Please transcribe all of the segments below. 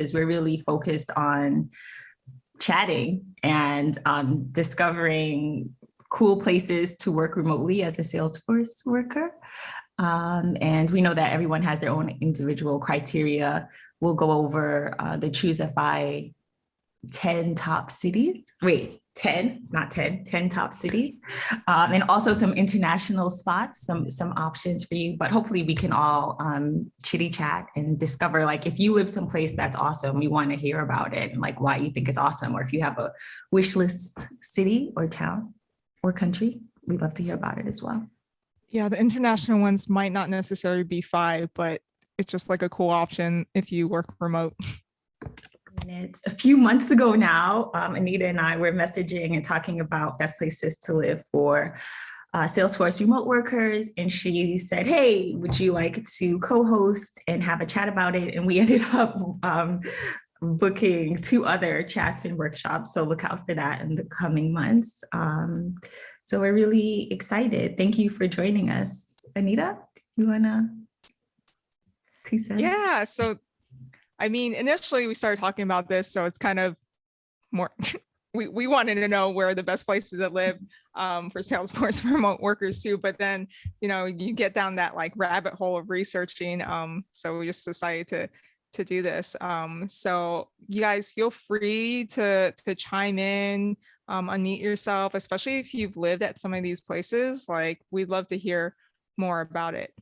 is we're really focused on chatting and discovering cool places to work remotely as a Salesforce worker. And we know that everyone has their own individual criteria. We'll go over the Choose FI 10 top cities. Wait, 10, not 10, 10 top cities. And also some international spots, some options for you. But hopefully we can all chitty chat and discover, like, if you live someplace that's awesome, we want to hear about it and like why you think it's awesome. Or if you have a wish list city or town or country, we'd love to hear about it as well. Yeah, the international ones might not necessarily be 5, but it's just like a cool option if you work remote. It's a few months ago now, Anita and I were messaging and talking about best places to live for Salesforce remote workers. And she said, hey, would you like to co-host and have a chat about it? And we ended up booking 2 other chats and workshops. So look out for that in the coming months. So we're really excited. Thank you for joining us. Anita, do you want to 2 cents? Yeah, so I mean, initially we started talking about this, so it's kind of more, we wanted to know where the best places to live for Salesforce remote workers too, but then, you know, you get down that like rabbit hole of researching. So we just decided to do this. So you guys feel free to chime in, unmute yourself, especially if you've lived at some of these places. Like, we'd love to hear more about it.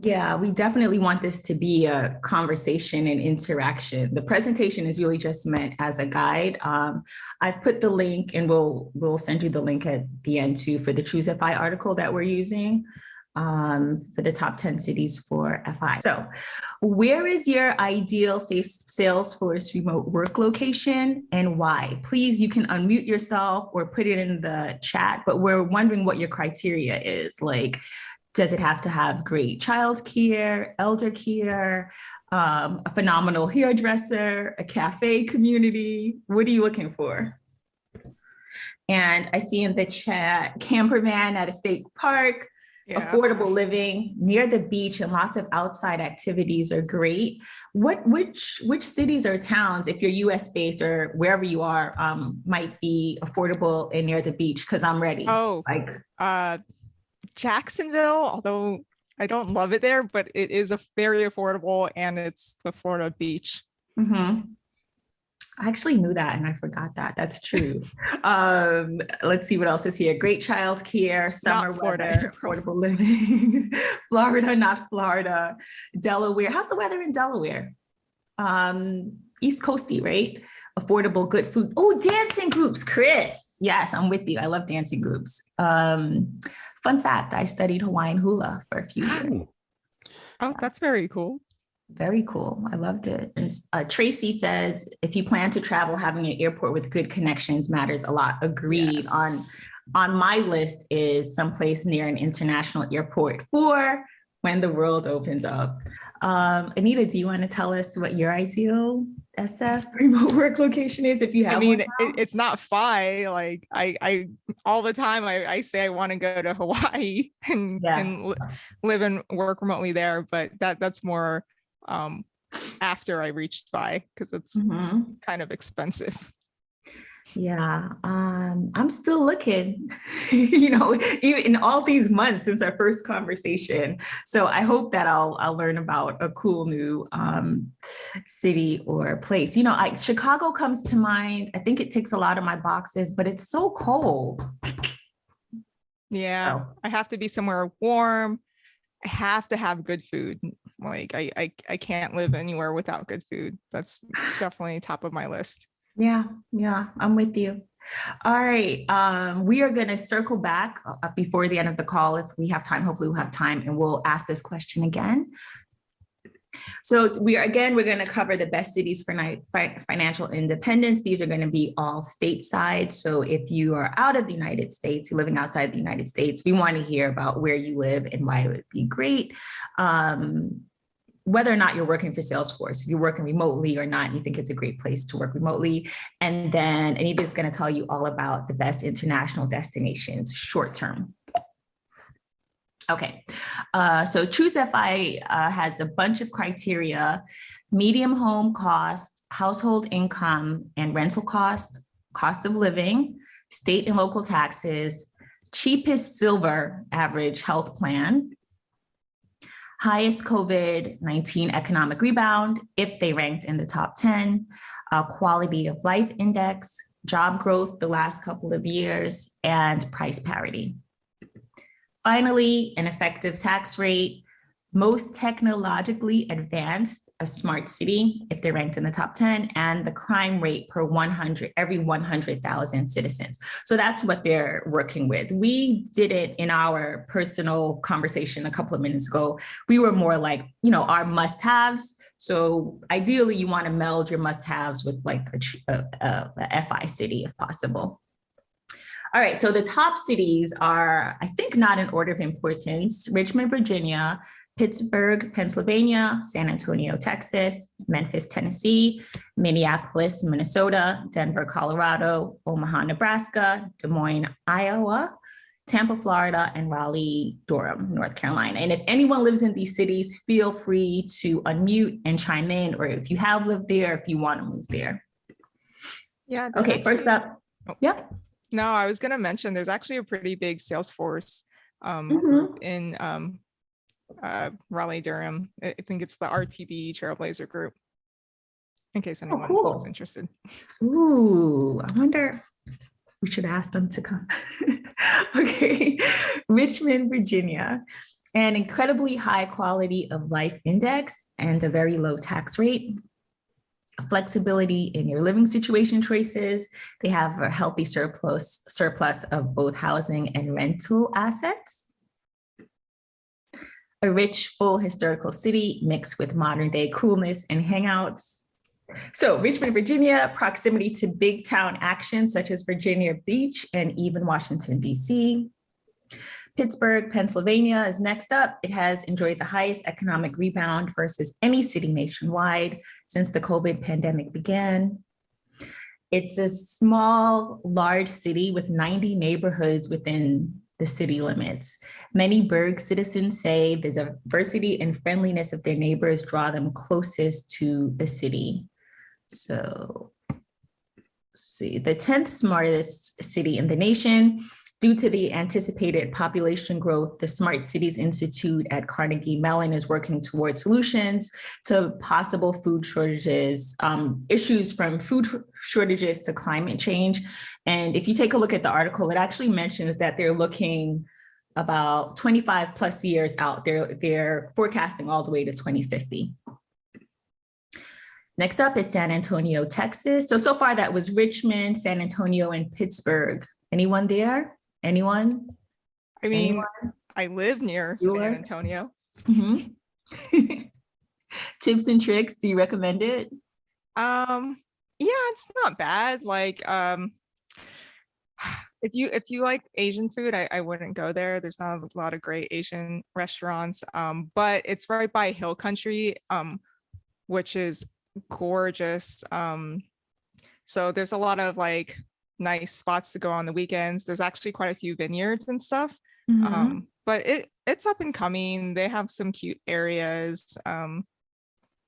Yeah, we definitely want this to be a conversation and interaction. The presentation is really just meant as a guide. I've put the link, and we'll send you the link at the end too, for the Choose FI article that we're using for the top 10 cities for FI. So where is your ideal Salesforce remote work location and why? Please, you can unmute yourself or put it in the chat, but we're wondering what your criteria is. Like, does it have to have great childcare, elder care, a phenomenal hairdresser, a cafe community? What are you looking for? And I see in the chat, camper van at a state park, affordable living near the beach, and lots of outside activities are great. Which cities or towns, if you're US based or wherever you are, might be affordable and near the beach? Because I'm ready. Oh, like Jacksonville, although I don't love it there, but it is very affordable, and it's the Florida beach. Mm-hmm. I actually knew that and I forgot that. That's true. Let's see what else is here. Great childcare, summer weather, affordable living. Florida, not Florida. Delaware. How's the weather in Delaware? East Coasty, right? Affordable, good food. Oh, dancing groups, Chris. Yes, I'm with you. I love dancing groups. Fun fact, I studied Hawaiian hula for a few years. Oh, that's very cool. Very cool. I loved it. And Tracy says, if you plan to travel, having an airport with good connections matters a lot. Agreed. Yes. On my list is someplace near an international airport for when the world opens up. Anita, do you want to tell us what your ideal SF remote work location is, if you have? I mean, it's not FI. Like I all the time I say I want to go to Hawaii and live and work remotely there, but that's more after I reached FI, because it's kind of expensive. Yeah, I'm still looking, you know, even in all these months since our first conversation. So I hope that I'll learn about a cool new city or place. You know, Chicago comes to mind. I think it ticks a lot of my boxes, but it's so cold. Yeah, so I have to be somewhere warm. I have to have good food. Like I can't live anywhere without good food. That's definitely top of my list. Yeah, I'm with you. All right, we are going to circle back before the end of the call if we have time. Hopefully we'll have time, and we'll ask this question again. So we're going to cover the best cities for financial independence. These are going to be all stateside. So if you are out of the United States, you're living outside the United States, we want to hear about where you live and why it would be great. Whether or not you're working for Salesforce, if you're working remotely or not, you think it's a great place to work remotely. And then Anita's going to tell you all about the best international destinations short term. Okay, so Choose FI has a bunch of criteria: medium home cost, household income and rental cost, cost of living, state and local taxes, cheapest silver average health plan, highest COVID-19 economic rebound, if they ranked in the top 10, quality of life index, job growth the last couple of years, and price parity. Finally, an effective tax rate, most technologically advanced, a smart city, if they're ranked in the top 10, and the crime rate per every 100,000 citizens. So that's what they're working with. We did it in our personal conversation a couple of minutes ago. We were more like, our must-haves. So ideally, you want to meld your must-haves with like a FI city if possible. All right, so the top cities are, I think, not in order of importance: Richmond, Virginia, Pittsburg, Pennsylvania, San Antonio, Texas, Memphis, Tennessee, Minneapolis, Minnesota, Denver, Colorado, Omaha, Nebraska, Des Moines, Iowa, Tampa, Florida, and Raleigh-Durham, North Carolina. And if anyone lives in these cities, feel free to unmute and chime in, or if you have lived there, if you want to move there. Yeah. Okay, first up. Yeah. No, I was going to mention there's actually a pretty big Salesforce group in Raleigh-Durham. I think it's the RTB Trailblazer group, in case anyone is interested. Ooh, I wonder, we should ask them to come. Okay, Richmond, Virginia, an incredibly high quality of life index and a very low tax rate. Flexibility in your living situation choices. They have a healthy surplus of both housing and rental assets. A rich, full historical city mixed with modern day coolness and hangouts. So Richmond, Virginia, proximity to big town action such as Virginia Beach and even Washington, DC. Pittsburg, Pennsylvania is next up. It has enjoyed the highest economic rebound versus any city nationwide since the COVID pandemic began. It's a small, large city with 90 neighborhoods within the city limits. Many Berg citizens say the diversity and friendliness of their neighbors draw them closest to the city. So, see, the 10th smartest city in the nation. Due to the anticipated population growth, the Smart Cities Institute at Carnegie Mellon is working towards solutions to possible food shortages, issues from food shortages to climate change. And if you take a look at the article, it actually mentions that they're looking about 25 plus years out. They're forecasting all the way to 2050. Next up is San Antonio, Texas. So far that was Richmond, San Antonio, and Pittsburg. Anyone there? Anyone? I mean, I live near San Antonio. Mm-hmm. Tips and tricks, do you recommend it? Yeah, it's not bad. Like, if you like Asian food, I wouldn't go there. There's not a lot of great Asian restaurants, but it's right by hill country, which is gorgeous. So there's a lot of like nice spots to go on the weekends. There's actually quite a few vineyards and stuff. Mm-hmm. But it's up and coming. They have some cute areas.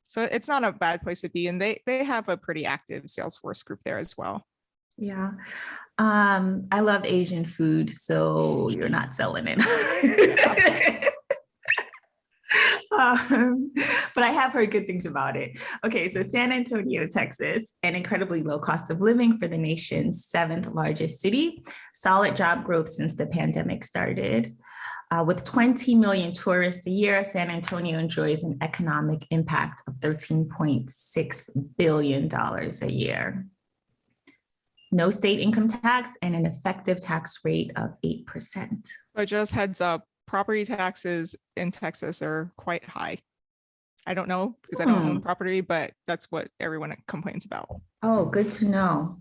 So it's not a bad place to be. And they have a pretty active Salesforce group there as well. Yeah. I love Asian food, so you're not selling it. But I have heard good things about it. Okay, so San Antonio, Texas, an incredibly low cost of living for the nation's 7th largest city, solid job growth since the pandemic started. With 20 million tourists a year, San Antonio enjoys an economic impact of $13.6 billion a year. No state income tax and an effective tax rate of 8%. But just heads up, property taxes in Texas are quite high. I don't know because I don't own property, but that's what everyone complains about. Oh, good to know.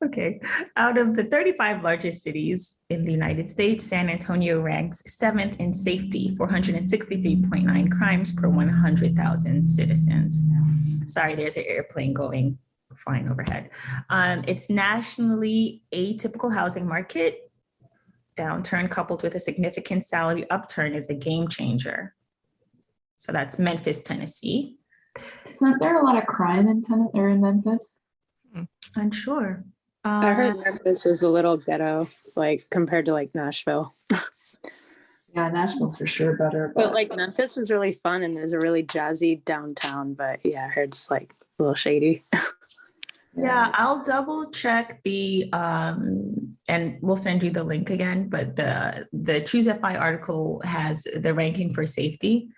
Okay, out of the 35 largest cities in the United States, San Antonio ranks 7th in safety, 463.9 crimes per 100,000 citizens. Sorry, there's an airplane flying overhead. It's nationally atypical housing market. downturn coupled with a significant salary upturn is a game changer. So that's Memphis, Tennessee. Isn't there a lot of crime in Memphis? Unsure. I heard Memphis is a little ghetto, like compared to like Nashville. Yeah, Nashville's for sure better. But like Memphis is really fun and there's a really jazzy downtown. But yeah, I heard it's like a little shady. Yeah, I'll double check the and we'll send you the link again, but the Choose FI article has the ranking for safety.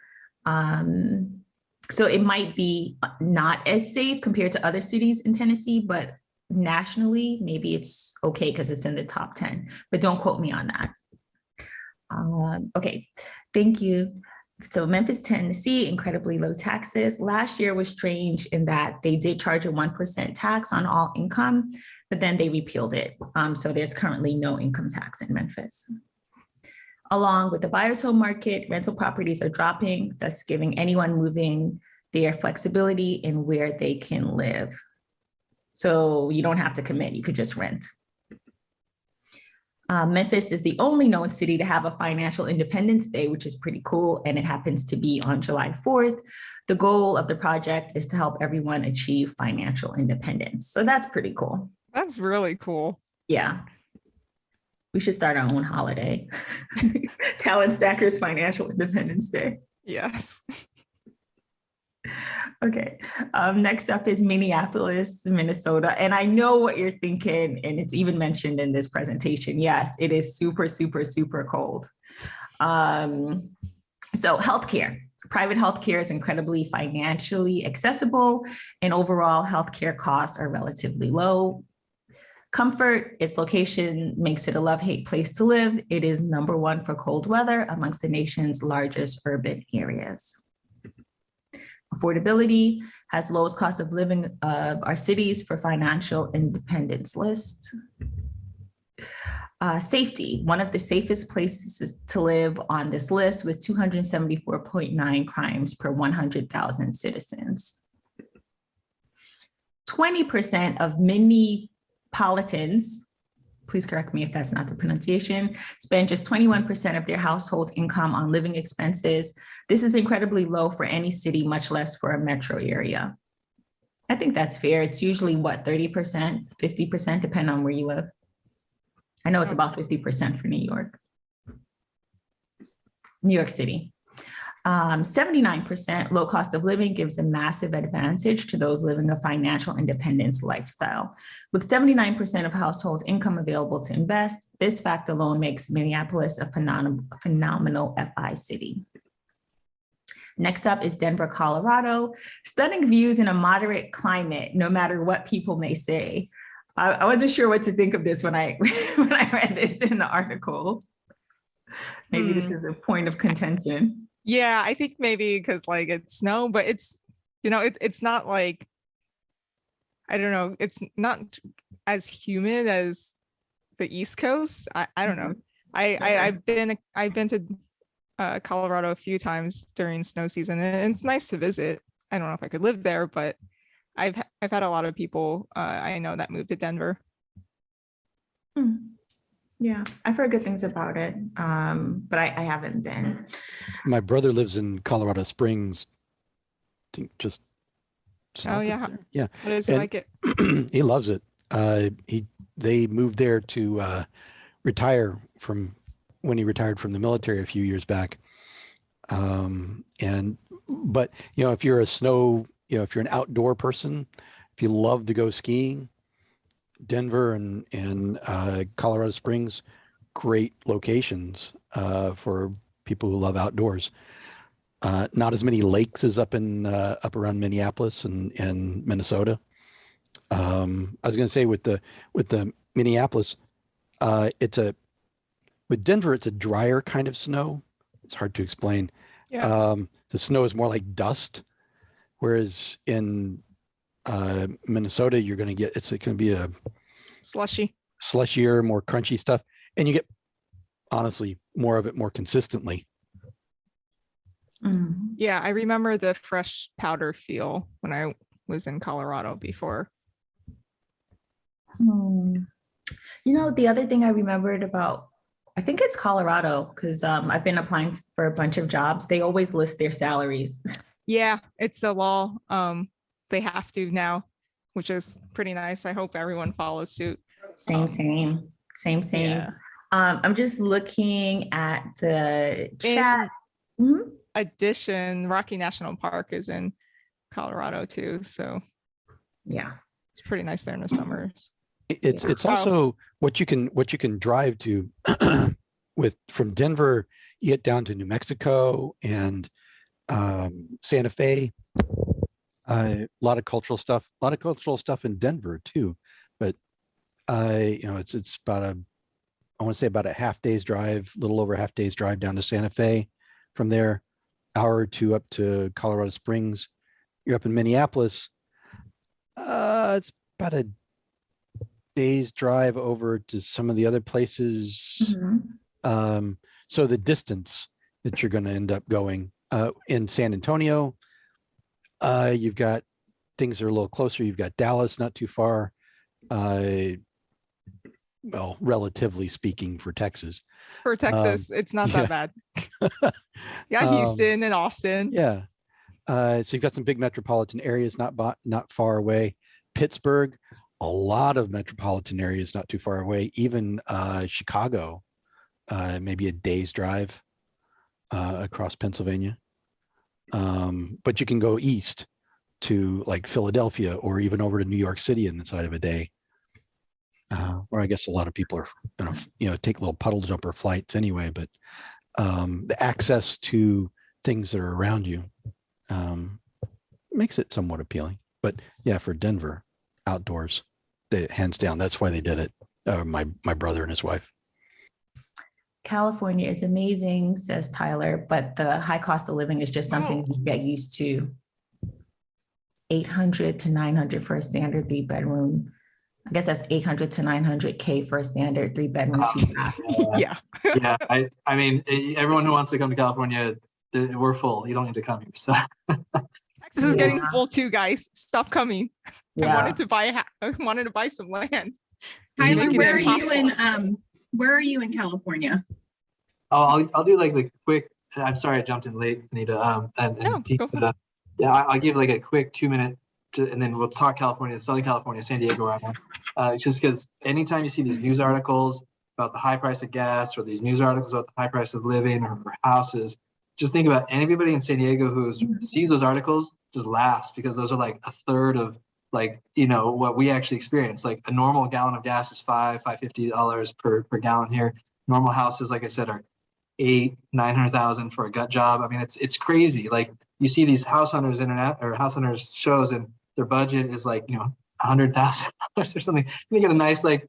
So it might be not as safe compared to other cities in Tennessee, but nationally, maybe it's okay because it's in the top 10, but don't quote me on that. Okay, thank you. So Memphis, Tennessee, incredibly low taxes. Last year was strange in that they did charge a 1% tax on all income, but then they repealed it. So there's currently no income tax in Memphis. Along with the buyer's home market, rental properties are dropping, thus giving anyone moving their flexibility in where they can live. So you don't have to commit, you could just rent. Memphis is the only known city to have a financial independence day, which is pretty cool, and it happens to be on July 4th. The goal of the project is to help everyone achieve financial independence. So that's pretty cool. That's really cool. Yeah. We should start our own holiday. Talent Stackers Financial Independence Day. Yes. Okay, next up is Minneapolis, Minnesota. And I know what you're thinking, and it's even mentioned in this presentation. Yes, it is super, super, super cold. So healthcare. Private healthcare is incredibly financially accessible, and overall healthcare costs are relatively low. Comfort, its location makes it a love-hate place to live. It is #1 for cold weather amongst the nation's largest urban areas. Affordability has lowest cost of living of our cities for financial independence list. Safety, one of the safest places to live on this list with 274.9 crimes per 100,000 citizens. 20% of Minneapolitans, please correct me if that's not the pronunciation, spend just 21% of their household income on living expenses. This is incredibly low for any city, much less for a metro area. I think that's fair. It's usually what, 30%, 50%, depending on where you live. I know it's about 50% for New York City. 79% low cost of living gives a massive advantage to those living a financial independence lifestyle. With 79% of household income available to invest, this fact alone makes Minneapolis a phenomenal FI city. Next up is Denver, Colorado. Stunning views in a moderate climate, no matter what people may say. I wasn't sure what to think of this when I read this in the article. Maybe this is a point of contention. Yeah, I think maybe because like it's snow, but it's, it's not like, I don't know, it's not as humid as the East Coast. I don't know. I've been to Colorado a few times during snow season, and it's nice to visit. I don't know if I could live there, but I've had a lot of people I know that moved to Denver. Yeah, I've heard good things about it, but I haven't been. My brother lives in Colorado Springs. I think just Oh yeah, yeah. What is it like it? He loves it. They moved there to retire from when he retired from the military a few years back. But if you're if you're an outdoor person, if you love to go skiing, Denver and Colorado Springs, great locations for people who love outdoors. Not as many lakes as up around Minneapolis and Minnesota. I was going to say with the Minneapolis, with Denver, it's a drier kind of snow. It's hard to explain. Yeah. The snow is more like dust, whereas in Minnesota, it's going to be a slushier, more crunchy stuff, and you get honestly more of it more consistently. Yeah, I remember the fresh powder feel when I was in Colorado before. The other thing I remembered about I think it's Colorado because I've been applying for a bunch of jobs. They always list their salaries. Yeah, it's a law. They have to now, which is pretty nice. I hope everyone follows suit. Same. Yeah. I'm just looking at the chat. In addition, Rocky National Park is in Colorado too, so Yeah. it's pretty nice there in the summers. It's also what you can drive to from Denver. You get down to New Mexico and Santa Fe. A lot of cultural stuff. A lot of cultural stuff in Denver too. But it's about I want to say about a half day's drive, a little over a half day's drive down to Santa Fe. From there, hour or two up to Colorado Springs. You're up in Minneapolis. It's about a day's drive over to some of the other places. So the distance that you're going to end up going in San Antonio, you've got things that are a little closer. You've got Dallas, not too far. Well, relatively speaking, for Texas. For Texas, it's not that bad. Yeah, Houston and Austin. Yeah. So you've got some big metropolitan areas not far away. Pittsburgh, a lot of metropolitan areas not too far away. Even Chicago, maybe a day's drive across Pennsülvania. But you can go east to like Philadelphia or even over to New York City inside of a day. Where I guess a lot of people are going to, take little puddle jumper flights anyway, but the access to things that are around you makes it somewhat appealing. But yeah, for Denver, outdoors, hands down, that's why they did it. My brother and his wife. California is amazing, says Tyler, but the high cost of living is just something you get used to. 800 to 900 for a standard 3-bedroom. I guess that's 800 to 900K for a standard 3-bedroom, 2-bath. Yeah. Yeah. I mean, everyone who wants to come to California, we're full. You don't need to come here. So Texas is getting full too, guys. Stop coming. Yeah. I wanted to buy some land. Tyler, Make it where are you impossible. where are you in California? Oh, I'll do like the quick. I'm sorry I jumped in late, Anita. Pete, go for but, yeah, I'll give like a quick 2-minute, and then we'll talk California, Southern California, San Diego right now. Just because anytime you see these news articles about the high price of gas or these news articles about the high price of living or houses, just think about anybody in San Diego who sees those articles just laughs, because those are like a third of what we actually experience. Like a normal gallon of gas is $550 per gallon here. Normal houses, like I said, are $800,000-900,000 for a gut job. I mean, it's crazy. Like you see these house hunters house hunters shows, and their budget is like $100,000 or something. They get a nice like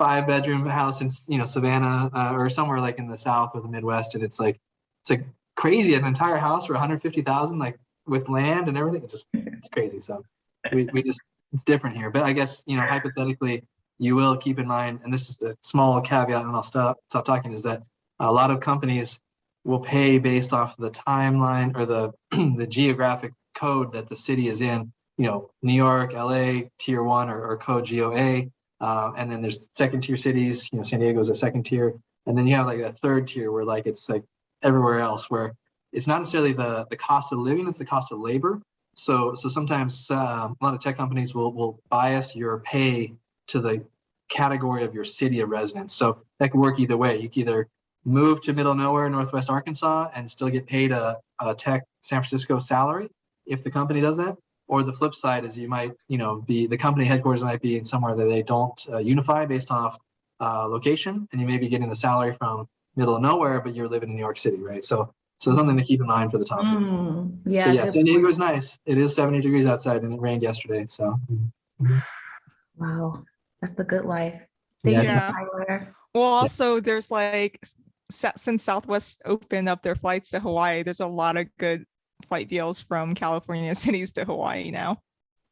5-bedroom house in Savannah or somewhere like in the South or the Midwest, and it's like crazy. An entire house for $150,000, like with land and everything. It's crazy. So we just, it's different here. But I guess hypothetically, you will keep in mind, and this is a small caveat, and I'll stop talking, is that a lot of companies will pay based off the timeline or the geographic code that the city is in. New York, LA, tier 1 or code GOA. And then there's second tier cities, San Diego is a second tier. And then you have like a third tier where like it's like everywhere else, where it's not necessarily the cost of living, it's the cost of labor. So sometimes a lot of tech companies will bias your pay to the category of your city of residence. So that can work either way. You can either move to middle of nowhere, Northwest Arkansas, and still get paid a tech San Francisco salary if the company does that. Or the flip side is you might, the company headquarters might be in somewhere that they don't unify based off location, and you may be getting a salary from middle of nowhere, but you're living in New York City, right? So something to keep in mind for the topics. Yeah, San Diego is nice. It is 70 degrees outside, and it rained yesterday. So. Wow, that's the good life. Yeah. Well, also there's like, since Southwest opened up their flights to Hawaii, there's a lot of good flight deals from California cities to Hawaii now.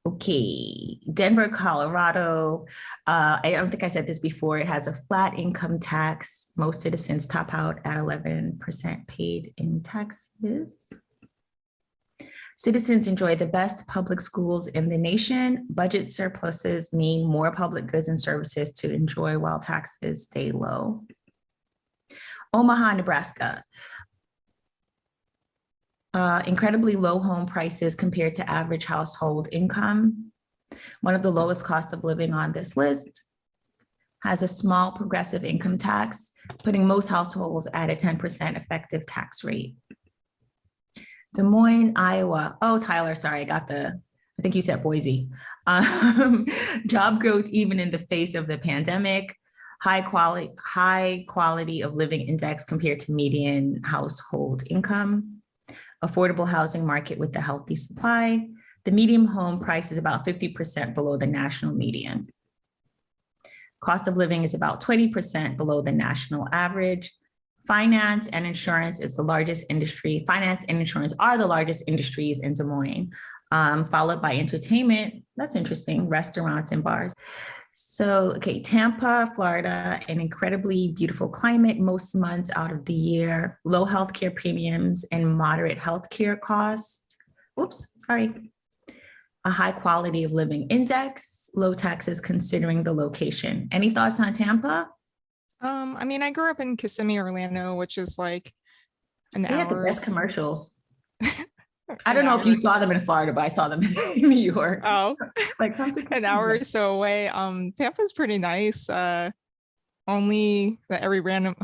Okay, Denver, Colorado. I don't think I said this before. It has a flat income tax. Most citizens top out at 11% paid in taxes. Citizens enjoy the best public schools in the nation. Budget surpluses mean more public goods and services to enjoy while taxes stay low. Omaha, Nebraska. Incredibly low home prices compared to average household income. One of the lowest cost of living on this list. Has a small progressive income tax, putting most households at a 10% effective tax rate. Des Moines, Iowa. Oh, Tyler, sorry, I think you said Boise. Job growth, even in the face of the pandemic. High quality of living index compared to median household income. Affordable housing market with a healthy supply. The median home price is about 50% below the national median. Cost of living is about 20% below the national average. Finance and insurance is the largest industry. Finance and insurance are the largest industries in Des Moines, followed by entertainment. That's interesting, restaurants and bars. So, okay, Tampa, Florida, an incredibly beautiful climate most months out of the year, low healthcare premiums and moderate healthcare costs. Whoops, sorry. A high quality of living index, low taxes considering the location. Any thoughts on Tampa? I mean, I grew up in Kissimmee, Orlando, which is like an They had the hour. best commercials. I don't know if you saw them in Florida, but I saw them in New York. Oh, Like come to an hour or so away. Tampa's pretty nice. Only that every random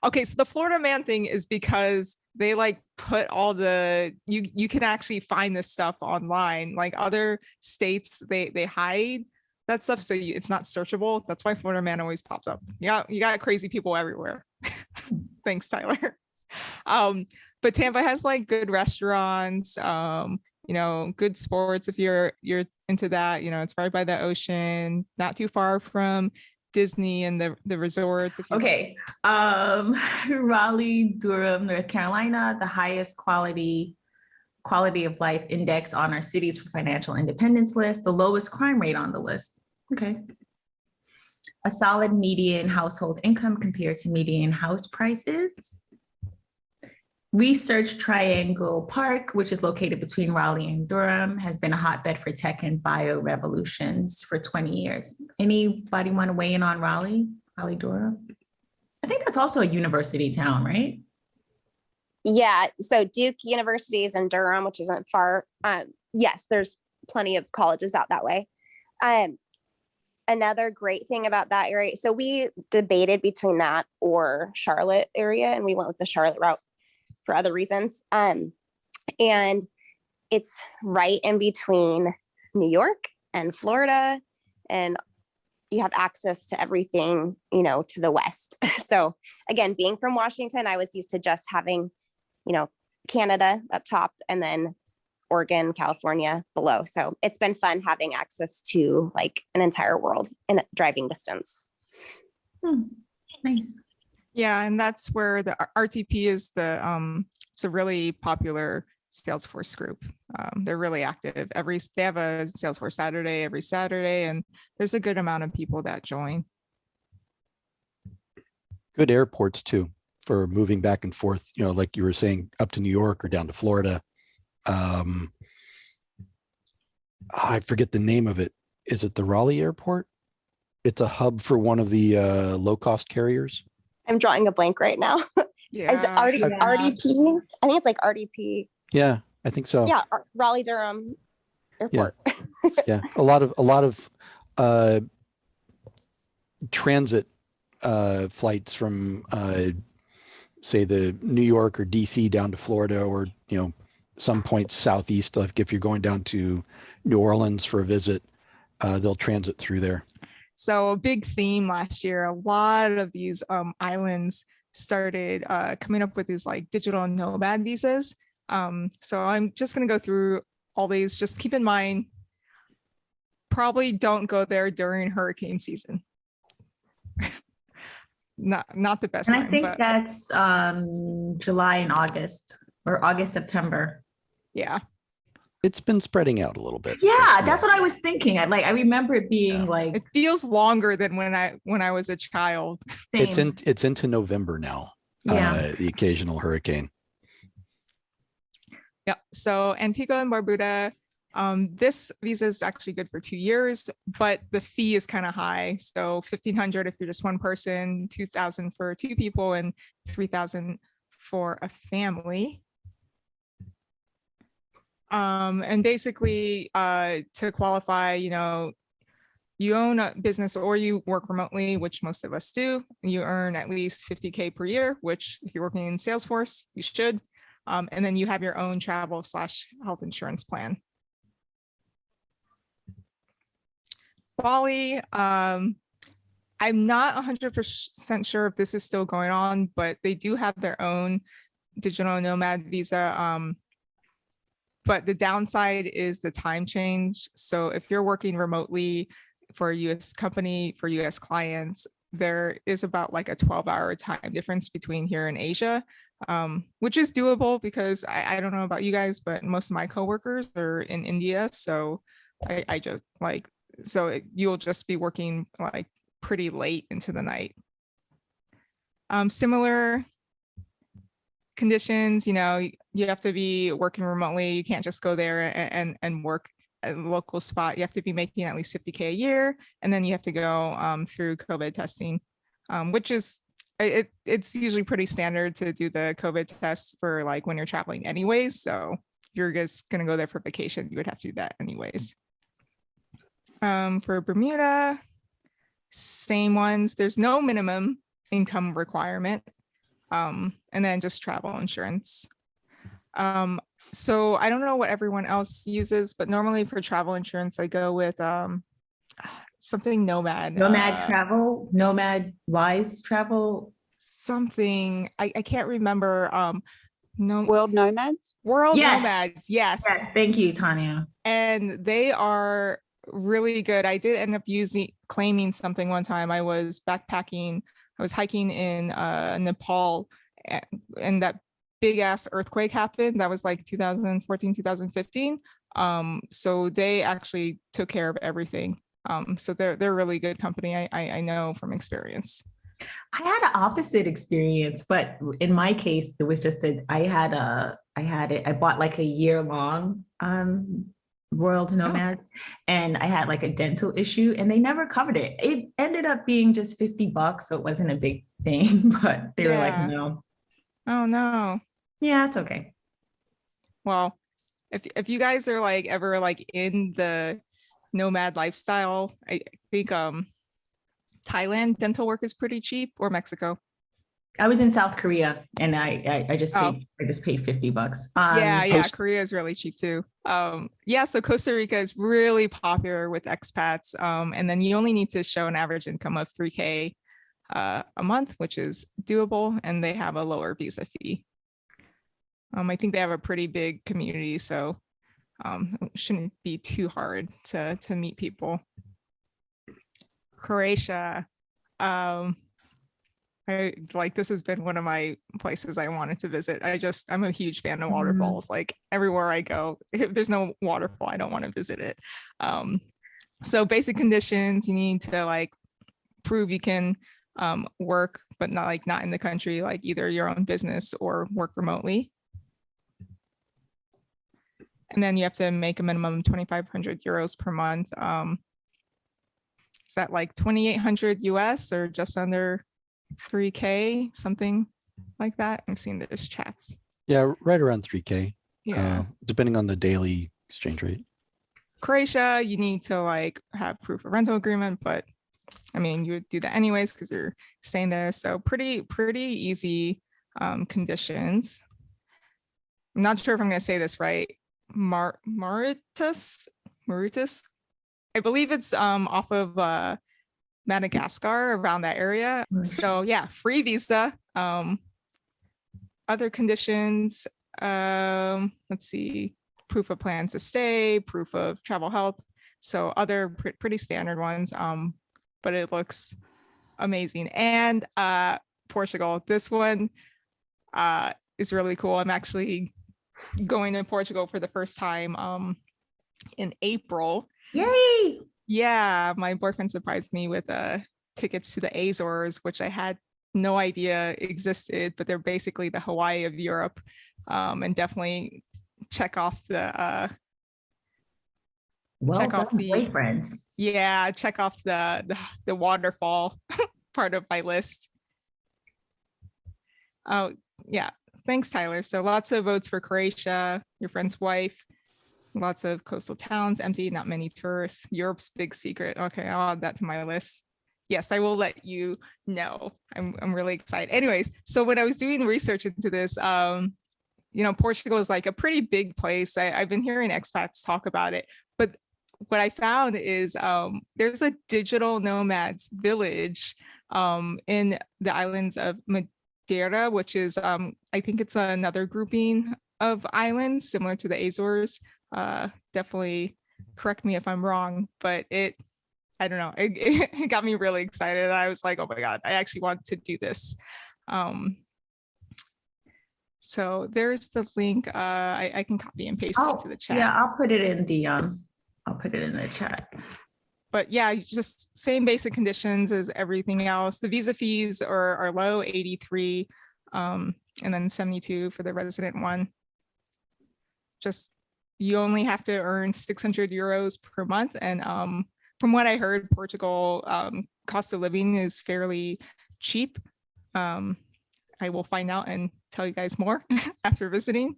okay, so the Florida man thing is because they like put all the you can actually find this stuff online. Like other states, they hide that stuff, so it's not searchable. That's why Florida man always pops up. Yeah, you got crazy people everywhere. Thanks, Tyler. But Tampa has like good restaurants, good sports if you're into that. It's right by the ocean, not too far from Disney and the resorts. Okay. Raleigh-Durham, North Carolina, the highest quality of life index on our cities for financial independence list, the lowest crime rate on the list. Okay. A solid median household income compared to median house prices. Research Triangle Park, which is located between Raleigh and Durham, has been a hotbed for tech and bio revolutions for 20 years. Anybody want to weigh in on Raleigh-Durham? I think that's also a university town, right? Yeah, so Duke University is in Durham, which isn't far. Yes, there's plenty of colleges out that way. Another great thing about that area, so we debated between that or Charlotte area, and we went with the Charlotte route for other reasons. And it's right in between New York and Florida, and you have access to everything, to the west. So again, being from Washington, I was used to just having, Canada up top and then Oregon, California below. So it's been fun having access to like an entire world in driving distance. Nice. Yeah, and that's where the RTP is it's a really popular Salesforce group. They're really active. They have a Salesforce Saturday every Saturday, and there's a good amount of people that join. Good airports too for moving back and forth, like you were saying, up to New York or down to Florida. I forget the name of it. Is it the Raleigh Airport? It's a hub for one of the low-cost carriers. I'm drawing a blank right now. Yeah. Is it RDP? I think it's like RDP. Yeah, I think so. Yeah, Raleigh-Durham Airport. Yeah, a lot of transit flights from say the New York or DC down to Florida, or some points southeast. Like if you're going down to New Orleans for a visit, they'll transit through there. So a big theme last year, a lot of these islands started coming up with these like digital nomad visas. So I'm just going to go through all these. Just keep in mind, probably don't go there during hurricane season. Not the best And time. I think but that's July and August, or August, September. yeah. It's been spreading out a little bit. Yeah, that's what I was thinking. I remember it being like It feels longer than when I was a child. same. It's into November now. Yeah. The occasional hurricane. Yeah. So Antigua and Barbuda, This visa is actually good for 2 years, but the fee is kind of high. So 1,500 if you're just one person, 2,000 for 2 people, and 3,000 for a family. And basically, to qualify, you own a business or you work remotely, which most of us do. You earn at least 50K per year, which if you're working in Salesforce, you should. And then you have your own travel/health insurance plan. Bali, I'm not 100% sure if this is still going on, but they do have their own digital nomad visa. But the downside is the time change. So if you're working remotely for a US company, for US clients, there is about like a 12-hour time difference between here and Asia, which is doable because I don't know about you guys, but most of my coworkers are in India. So I just like, so you'll just be working like pretty late into the night. Similar conditions, you have to be working remotely. You can't just go there and work at a local spot. You have to be making at least 50K a year, and then you have to go through COVID testing, which is it's usually pretty standard to do the COVID tests for like when you're traveling anyways. So you're just gonna go there for vacation, you would have to do that anyways. For Bermuda, same ones. There's no minimum income requirement, and then just travel insurance. So I don't know what everyone else uses, but normally for travel insurance, I go with something Nomad. Nomad Wise Travel. Something I can't remember. World Nomads. Nomads. Yes. Yes. Thank you, Tanya. And they are really good. I did end up claiming something one time. I was backpacking. I was hiking in Nepal, and that big ass earthquake happened. That was like 2014, 2015. So they actually took care of everything. So they're a really good company. I know from experience. I had an opposite experience, but in my case, it was just that I bought like a year-long World Nomads, and I had like a dental issue and they never covered it. It ended up being just $50, so it wasn't a big thing, but they were like, no. Oh no. Yeah, it's okay. Well, if you guys are like ever like in the nomad lifestyle, I think Thailand dental work is pretty cheap, or Mexico. I was in South Korea and I just paid $50. Yeah, Korea is really cheap too. So Costa Rica is really popular with expats. And then you only need to show an average income of 3K a month, which is doable, and they have a lower visa fee. I think they have a pretty big community, so it shouldn't be too hard to meet people. Croatia. This has been one of my places I wanted to visit. I'm a huge fan of waterfalls. Like everywhere I go, if there's no waterfall, I don't want to visit it. So basic conditions, you need to like prove you can work, but not in the country, like either your own business or work remotely. And then you have to make a minimum of 2,500 euros per month. Is that like 2,800 US or just under 3K, something like that? I'm seeing those chats. Yeah, right around 3K. Yeah. Depending on the daily exchange rate. Croatia, you need to like have proof of rental agreement, but I mean, you would do that anyways because you're staying there. So pretty easy conditions. I'm not sure if I'm going to say this right. Mauritius. I believe it's off of Madagascar, around that area. So yeah, free visa. Other conditions, let's see, proof of plan to stay, proof of travel health. So other pretty standard ones, but it looks amazing. And Portugal, this one is really cool. I'm actually going to Portugal for the first time in April. Yay! Yeah, my boyfriend surprised me with tickets to the Azores, which I had no idea existed, but they're basically the Hawaii of Europe, and definitely check off the Well check off done, the boyfriend. yeah, check off the waterfall part of my list. Oh yeah, thanks, Tyler. So lots of votes for Croatia, your friend's wife. Lots of coastal towns, empty, not many tourists. Europe's big secret. Okay, I'll add that to my list. Yes, I will let you know. I'm really excited. Anyways, so when I was doing research into this, you know, Portugal is like a pretty big place. I've been hearing expats talk about it, but what I found is there's a digital nomads village in the islands of Madeira, which is I think it's another grouping of islands similar to the Azores. Definitely correct me if I'm wrong, but I don't know, it got me really excited. I was like, oh my God, I actually want to do this. So there's the link. I can copy and paste it into the chat. Yeah, I'll put it in the chat. But yeah, just same basic conditions as everything else. The visa fees are low, 83, and then 72 for the resident one. Just, you only have to earn 600 euros per month. And from what I heard, Portugal cost of living is fairly cheap. I will find out and tell you guys more after visiting.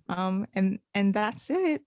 And that's it.